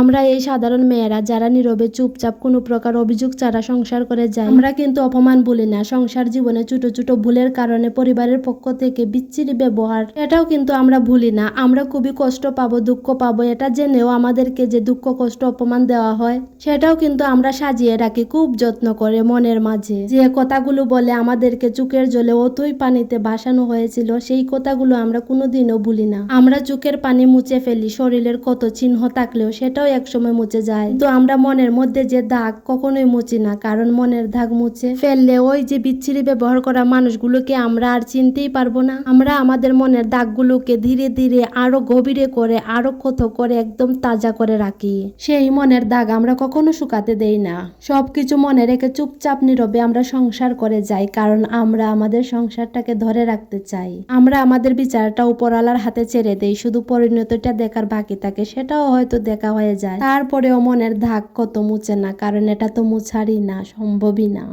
আমরা এই সাধারণ মেয়েরা যারা নীরবে চুপচাপ কোনো প্রকার অভিযোগ ছাড়া সংসার করে যাই, আমরা কিন্তু অপমান বলি না। সংসার জীবনে ছোট ছোট ভুলের কারণে পরিবারের পক্ষ থেকে বিচ্ছিরি ব্যবহার, এটাও কিন্তু আমরা ভুলি না। আমরা খুবই কষ্ট পাবো, দুঃখ পাবো, এটা জেনেও আমাদেরকে যে দুঃখ কষ্ট অপমান দেওয়া হয় সেটাও কিন্তু আমরা সাজিয়ে রাখি খুব যত্ন করে মনের মাঝে। যে কথাগুলো বলে আমাদেরকে চোখের জলে অথই পানিতে ভাসানো হয়েছিল, সেই কথাগুলো আমরা কোনোদিনও ভুলি না। আমরা চোখের পানি মুছে ফেলি, শরীরের কত চিহ্ন থাকলেও সেটাও একসময় মুছে যায়, কিন্তু আমরা মনের মধ্যে যে দাগ কখনোই মুছি না। কারণ মনের দাগ মুছে ফেললে ওই যে বিচ্ছিরি ব্যবহার করা মানুষগুলোকে আমরা আর চিনতেই পারবো না। আমরা আমাদের মনের দাগগুলোকে ধীরে ধীরে আরো গভীরে করে, আরো ক্ষত করে, একদম তাজা করে রাখি। সেই মনের দাগ আমরা কখনো শুকাতে দেই না। সবকিছু মনে রেখে চুপচাপ নীরবে আমরা সংসার করে যাই, কারণ আমরা আমাদের সংসারটাকে ধরে রাখতে চাই। আমরা আমাদের বিচারটা উপরওয়ালার হাতে ছেড়ে দেই, শুধু পরিণতিটা দেখার বাকি থাকে, সেটাও হয়তো দেখা হয়ে যায়। তারপরেও মনের দাগ কত মুছে না, কারণ এটা তো মুছারই না, সম্ভবই না।